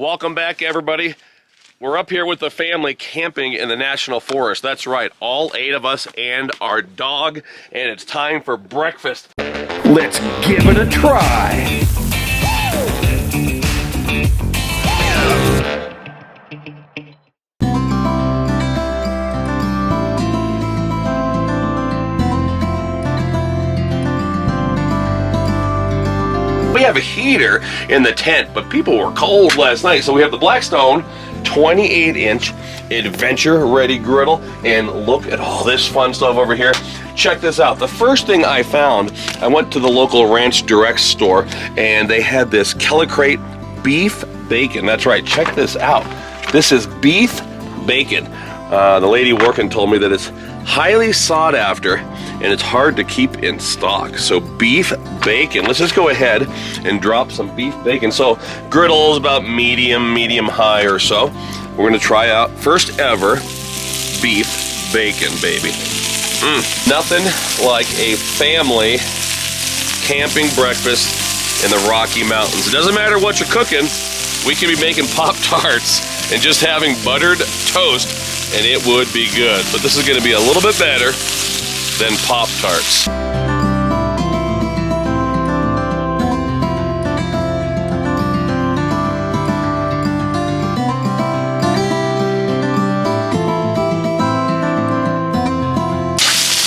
Welcome back, everybody. We're up here with the family camping in the National Forest. That's right, all 8 of us and our dog, and it's time for breakfast. Let's give it a try. We have a heater in the tent, but people were cold last night, so we have the Blackstone 28-inch adventure-ready griddle, and look at all this fun stuff over here. Check this out. The first thing I found, I went to the local Ranch Direct store, and they had this Kellicrate beef bacon. That's right, check this out. This is beef bacon. The lady working told me that it's highly sought after and it's hard to keep in stock. So beef bacon, let's just go ahead and drop some beef bacon. So griddle is about medium high or so. We're gonna try out first ever beef bacon, baby. Nothing like a family camping breakfast in the Rocky Mountains. It doesn't matter what you're cooking. We could be making Pop-Tarts and just having buttered toast, and it would be good. But this is gonna be a little bit better than Pop-Tarts.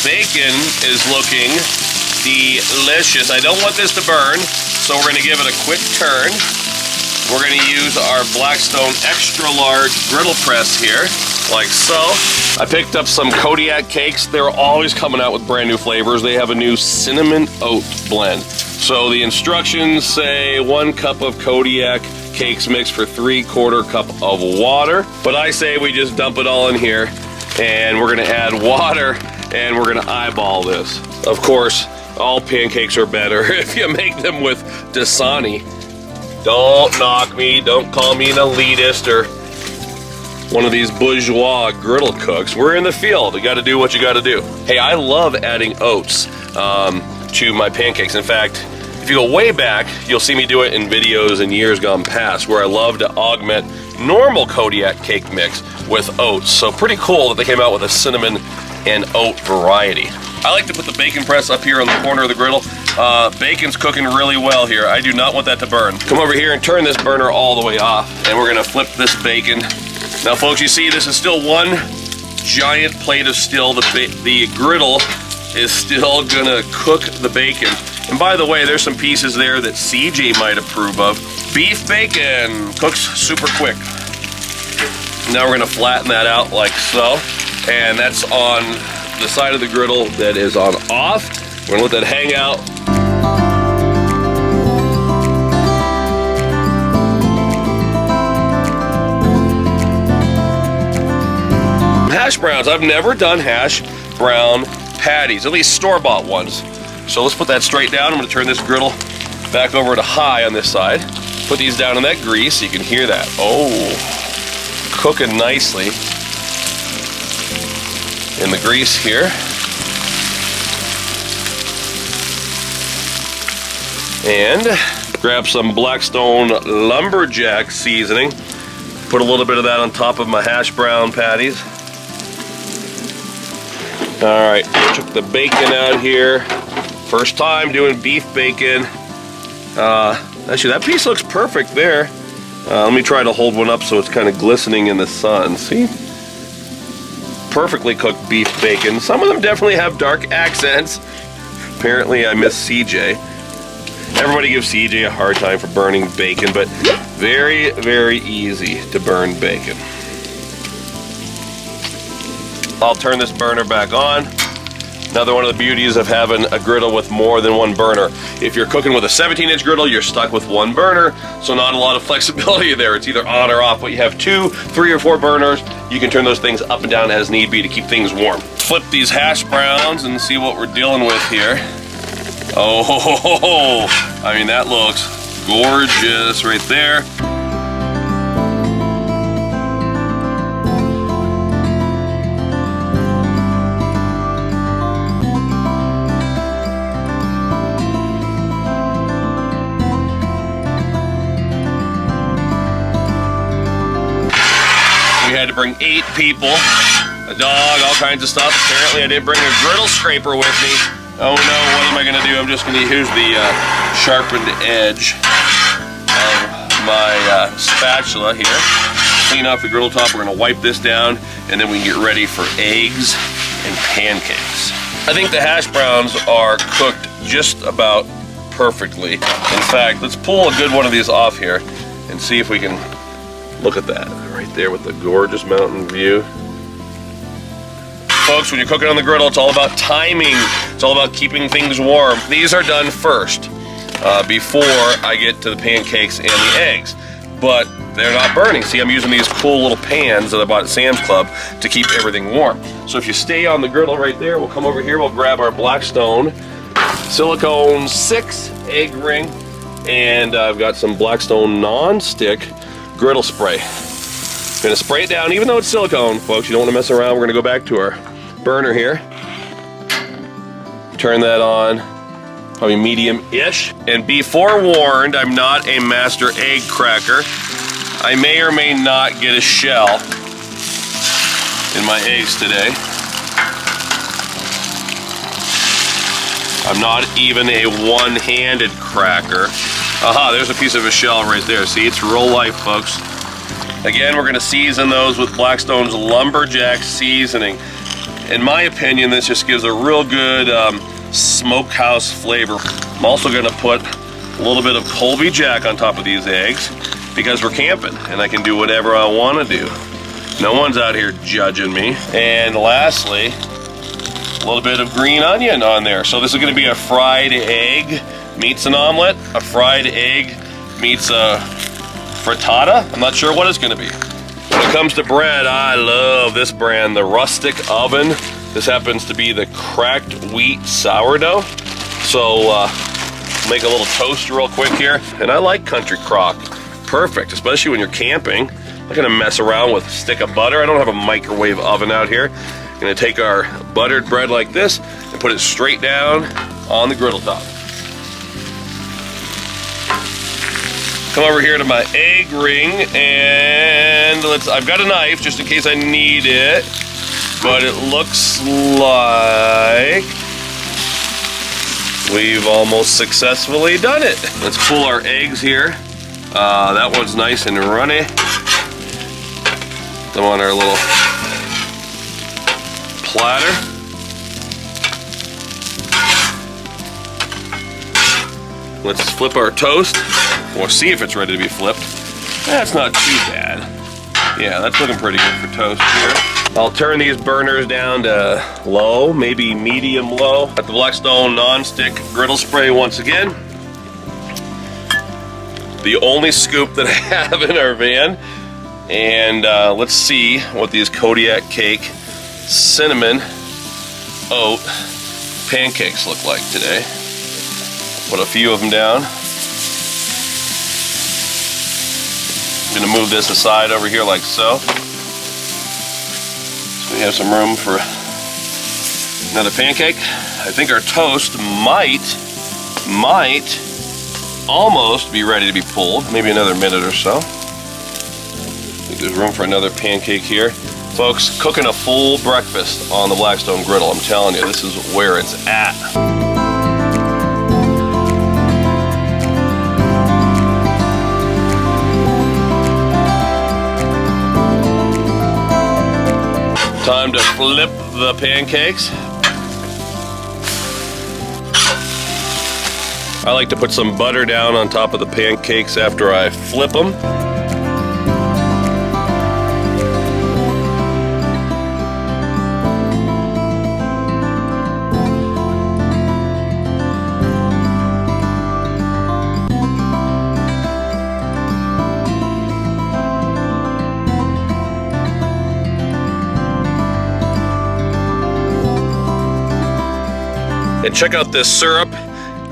Bacon is looking delicious. I don't want this to burn, so we're gonna give it a quick turn. We're gonna use our Blackstone extra large griddle press here, like so. I picked up some Kodiak cakes. They're always coming out with brand new flavors. They have a new cinnamon oat blend. So the instructions say 1 cup of Kodiak cakes mixed for 3/4 cup of water. But I say we just dump it all in here, and we're gonna add water, and we're gonna eyeball this. Of course, all pancakes are better if you make them with Dasani. Don't knock me, don't call me an elitist or one of these bourgeois griddle cooks. We're in the field, you gotta do what you gotta do. Hey, I love adding oats to my pancakes. In fact, if you go way back, you'll see me do it in videos in years gone past where I love to augment normal Kodiak cake mix with oats. So pretty cool that they came out with a cinnamon and oat variety. I like to put the bacon press up here on the corner of the griddle. Bacon's cooking really well here. I do not want that to burn. Come over here and turn this burner all the way off, and we're gonna flip this bacon. Now folks, you see this is still one giant plate of steel. The griddle is still gonna cook the bacon. And by the way, there's some pieces there that CJ might approve of. Beef bacon cooks super quick. Now we're gonna flatten that out like so. And that's on the side of the griddle that is on off. We're gonna let that hang out. Hash browns. I've never done hash brown patties, at least store-bought ones. So let's put that straight down. I'm gonna turn this griddle back over to high on this side. Put these down in that grease so you can hear that. Oh, cooking nicely in the grease here. And grab some Blackstone Lumberjack seasoning. Put a little bit of that on top of my hash brown patties. All right, took the bacon out here. First time doing beef bacon. Actually, that piece looks perfect there. Let me try to hold one up so it's kind of glistening in the sun. See? Perfectly cooked beef bacon. Some of them definitely have dark accents. Apparently I miss CJ. Everybody gives CJ a hard time for burning bacon, but very, very easy to burn bacon. I'll turn this burner back on. Another one of the beauties of having a griddle with more than one burner. If you're cooking with a 17-inch griddle, you're stuck with one burner, so not a lot of flexibility there. It's either on or off, but you have 2, 3, or 4 burners. You can turn those things up and down as need be to keep things warm. Flip these hash browns and see what we're dealing with here. Oh, ho, ho, ho, ho. I mean, that looks gorgeous right there. had to bring 8 people, a dog, all kinds of stuff. Apparently I didn't bring a griddle scraper with me. Oh no, what am I gonna do? I'm just gonna use the sharpened edge of my spatula here. Clean off the griddle top. We're gonna wipe this down, and then we can get ready for eggs and pancakes. I think the hash browns are cooked just about perfectly. In fact, let's pull a good one of these off here and see if we can look at that right there with the gorgeous mountain view. Folks, when you're cooking on the griddle, it's all about timing. It's all about keeping things warm. These are done first before I get to the pancakes and the eggs, but they're not burning. See, I'm using these cool little pans that I bought at Sam's Club to keep everything warm. So if you stay on the griddle right there, we'll come over here, we'll grab our Blackstone silicone 6 egg ring, and I've got some Blackstone non-stick griddle spray. I'm gonna spray it down, even though it's silicone, folks. You don't wanna mess around. We're gonna go back to our burner here. Turn that on, probably medium-ish. And be forewarned, I'm not a master egg cracker. I may or may not get a shell in my eggs today. I'm not even a one-handed cracker. Aha, there's a piece of a shell right there. See, it's real life, folks. Again, we're gonna season those with Blackstone's Lumberjack seasoning. In my opinion, this just gives a real good smokehouse flavor. I'm also gonna put a little bit of Colby Jack on top of these eggs because we're camping and I can do whatever I wanna do. No one's out here judging me. And lastly, a little bit of green onion on there. So this is gonna be a fried egg meets an omelet, a fried egg meets a frittata. I'm not sure what it's gonna be. When it comes to bread, I love this brand, the Rustic Oven. This happens to be the cracked wheat sourdough. So make a little toast real quick here. And I like country crock. Perfect, especially when you're camping. I'm not gonna mess around with a stick of butter. I don't have a microwave oven out here. I'm gonna take our buttered bread like this and put it straight down on the griddle top. Come over here to my egg ring and I've got a knife just in case I need it, but it looks like we've almost successfully done it. Let's pull our eggs here. That one's nice and runny. Them on our little platter. Let's flip our toast. We'll see if it's ready to be flipped. That's not too bad. Yeah, that's looking pretty good for toast here. I'll turn these burners down to low, maybe medium low. Got the Blackstone non-stick griddle spray once again. The only scoop that I have in our van. And let's see what these Kodiak cake cinnamon oat pancakes look like today. Put a few of them down. I'm gonna move this aside over here like so. So we have some room for another pancake. I think our toast might almost be ready to be pulled. Maybe another minute or so. I think there's room for another pancake here. Folks, cooking a full breakfast on the Blackstone Griddle. I'm telling you, this is where it's at. Time to flip the pancakes. I like to put some butter down on top of the pancakes after I flip them. And check out this syrup.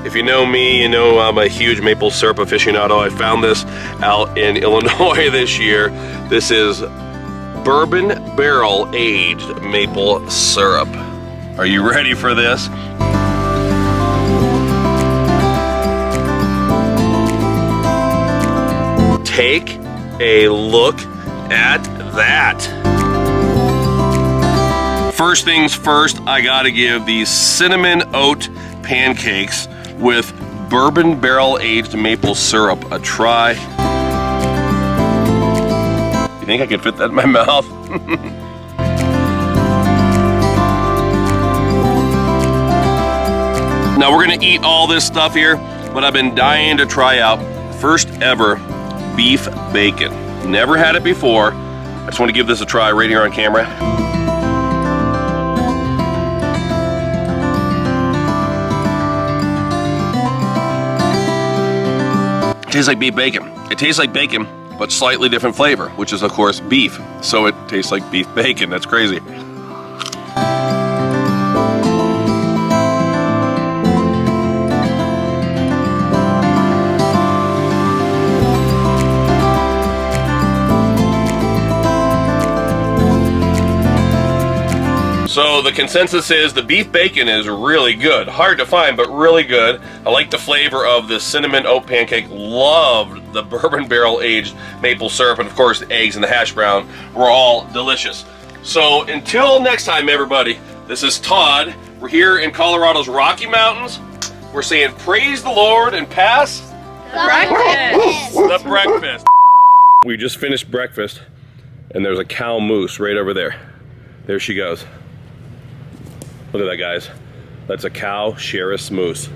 If you know me, you know I'm a huge maple syrup aficionado. I found this out in Illinois this year. This is bourbon barrel aged maple syrup. Are you ready for this? Take a look at that. First things first, I gotta give these cinnamon oat pancakes with bourbon barrel aged maple syrup a try. You think I could fit that in my mouth? Now we're gonna eat all this stuff here, but I've been dying to try out first ever beef bacon. Never had it before. I just want to give this a try right here on camera. It tastes like beef bacon. It tastes like bacon, but slightly different flavor, which is of course beef. So it tastes like beef bacon. That's crazy. So the consensus is the beef bacon is really good. Hard to find, but really good. I like the flavor of the cinnamon oat pancake. Loved the bourbon barrel aged maple syrup, and of course the eggs and the hash brown were all delicious. So until next time, everybody, this is Todd. We're here in Colorado's Rocky Mountains. We're saying praise the Lord and pass the breakfast. The breakfast. We just finished breakfast, and there's a cow moose right over there. There she goes. Look at that, guys. That's a cow Sheriff's moose.